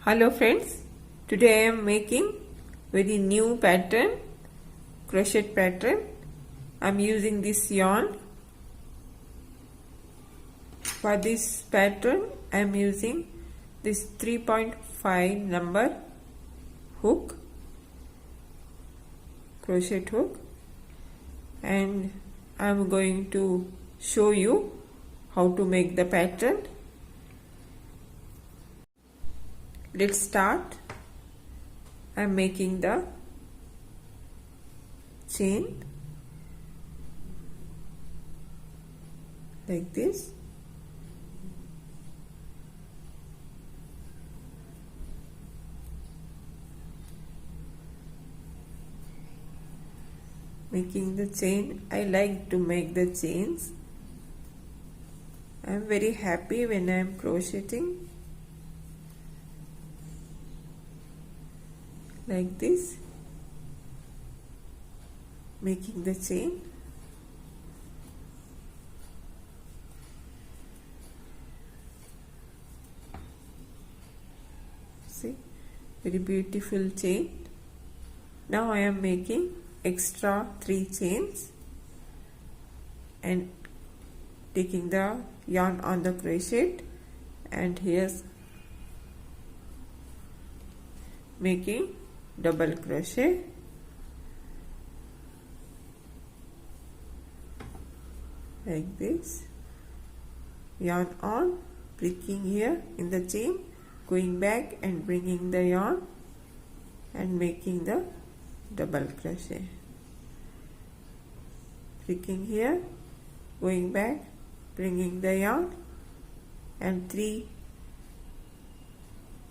Hello friends, today I am making very new pattern, crochet pattern. I am using this yarn. For this pattern I am using this 3.5 number hook, crochet hook, and I am going to show you how to make the pattern. Let's start. I am making the chain like this. Making the chain, I like to make the chains. I am very happy when I am crocheting. Like this, making the chain. See, very beautiful chain. Now I am making extra 3 chains and taking the yarn on the crochet, and here's making double crochet, like this, yarn on, pricking here in the chain, going back and bringing the yarn and making the double crochet, pricking here, going back, bringing the yarn, and 3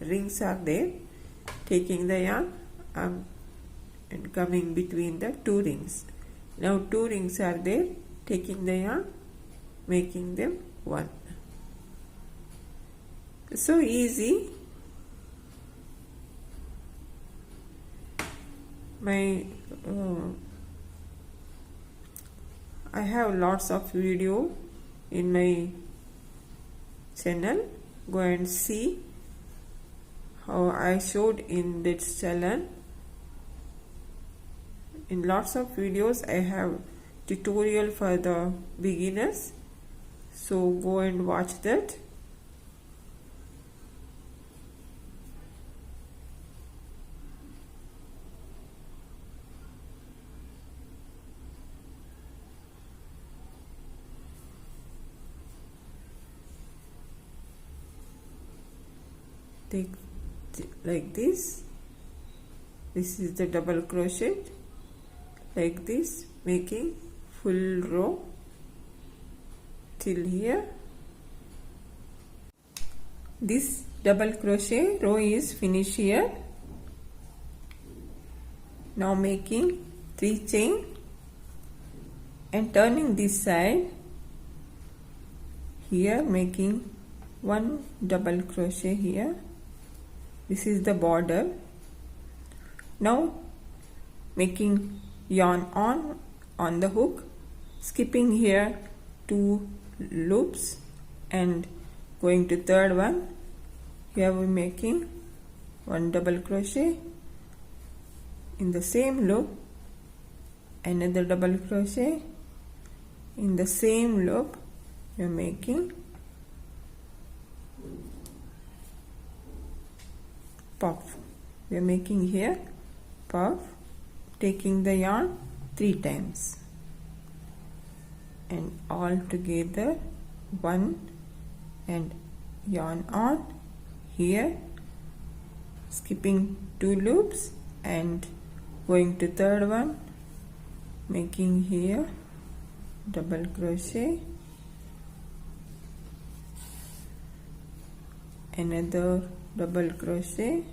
rings are there, taking the yarn and coming between the 2 rings. Now 2 rings are there, taking the yarn, making them 1. So easy. I have lots of video in my channel. Go and see how I showed in this channel. In lots of videos I have tutorial for the beginners, so go and watch that. Take like this. This is the double crochet, like this, making full row till here. This double crochet row is finished here. Now making 3 chain and turning this side, here making 1 double crochet here. This is the border. Now making yarn on the hook, skipping here 2 loops and going to third one. Here we are making 1 double crochet, in the same loop another double crochet, in the same loop we are making puff. We are making here puff, taking the yarn 3 times and all together 1, and yarn on here, skipping 2 loops and going to third one, making here double crochet, another double crochet,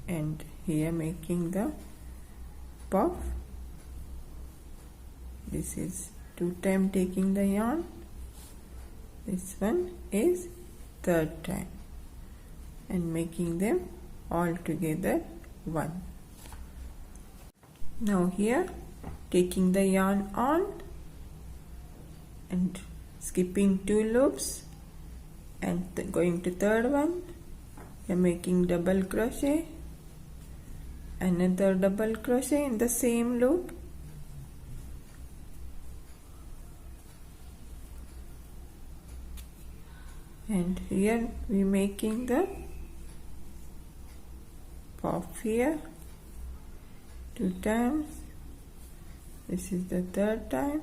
and here making the puff. This is 2 time taking the yarn, this one is 3rd time, and making them all together 1. Now here taking the yarn on and skipping 2 loops and going to third one, you're making double crochet, another double crochet in the same loop, and here we making the puff here 2 times. This is the third time.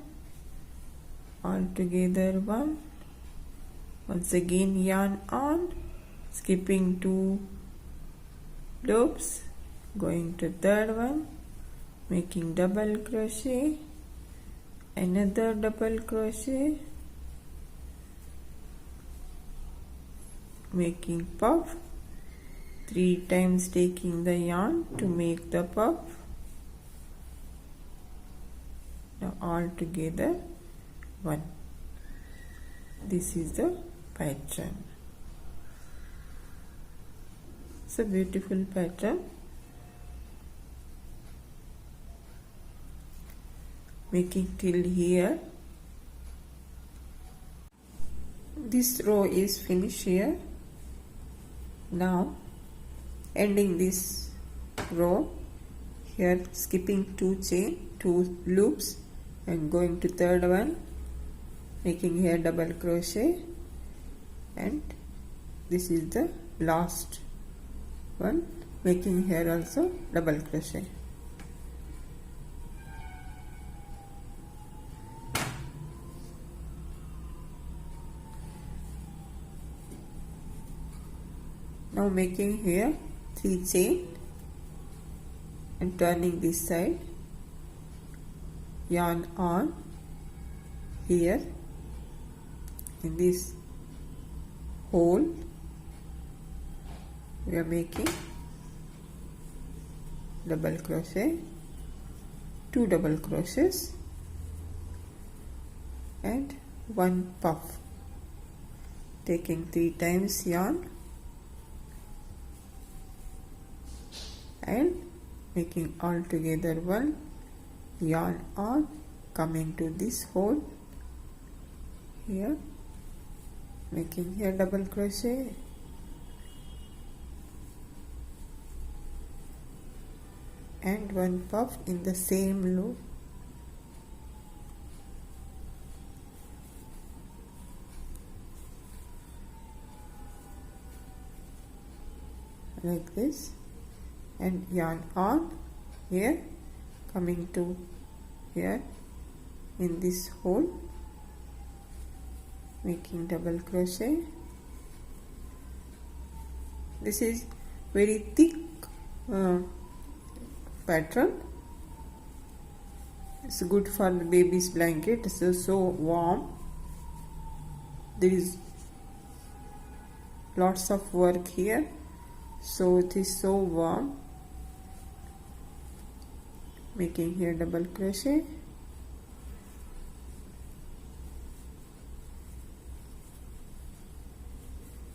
All together 1. Once again yarn on, skipping 2 loops, going to third one, making double crochet, another double crochet, making puff, 3 times taking the yarn to make the puff. Now all together 1. This is the pattern. It's a beautiful pattern. Making till here. This row is finished here. Now ending this row here, skipping 2 loops and going to third one, making here double crochet, and this is the last one, making here also double crochet. Now making here 3 chain and turning this side, yarn on here in this hole we are making double crochet, 2 double crochets and 1 puff, taking 3 times yarn and making all together 1, yarn on, coming to this hole here, making here double crochet and 1 puff in the same loop, like this, and yarn on here, coming to here in this hole, making double crochet. This is very thick pattern. It's good for the baby's blanket. It's so warm. There is lots of work here, so it is so warm. Making here double crochet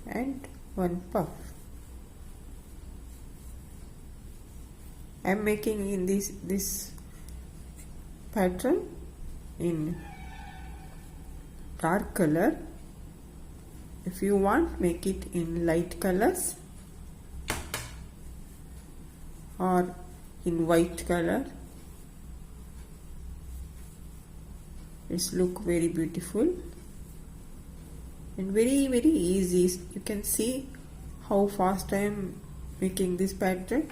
and 1 puff. I am making in this pattern in dark color. If you want, make it in light colors or in white color. It's look very beautiful and very easy. You can see how fast I am making this pattern.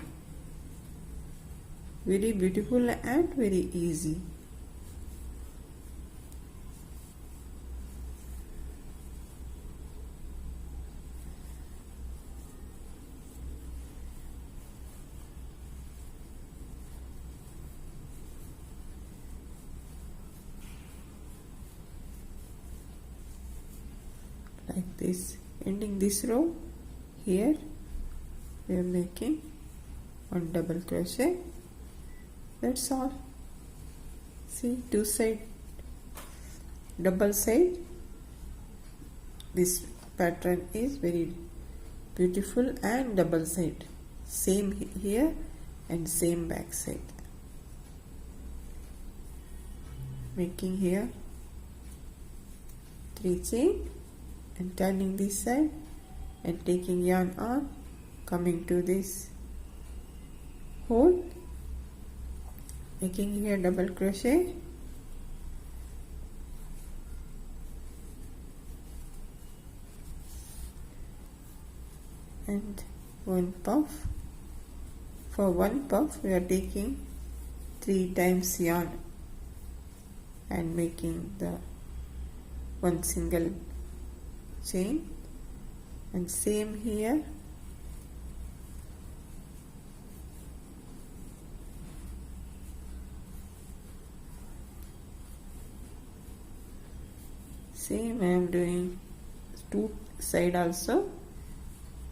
Very beautiful and very easy. Like this, ending this row here we are making 1 double crochet. That's all. See, 2 side, double side. This pattern is very beautiful and double side, same here and same back side. Making here 3 chain and turning this side and taking yarn on, coming to this hole, making here double crochet, and one puff. For one puff we are taking 3 times yarn and making the one single chain, and same here. Same I am doing two side also,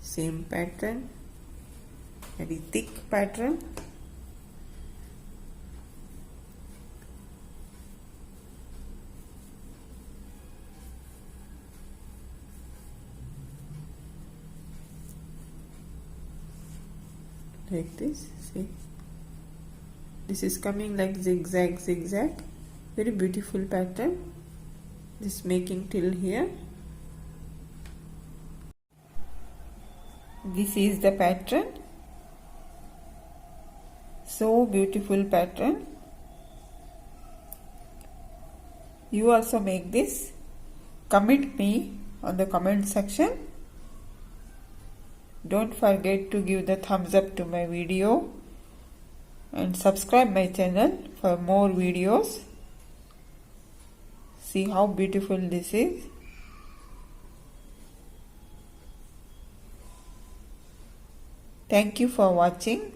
same pattern, very thick pattern. Like this, see, this is coming like zigzag, very beautiful pattern. This making till here. This is the pattern, so beautiful pattern. You also make this. Comment me on the comment section. Don't forget to give the thumbs up to my video and subscribe my channel for more videos. See how beautiful this is. Thank you for watching.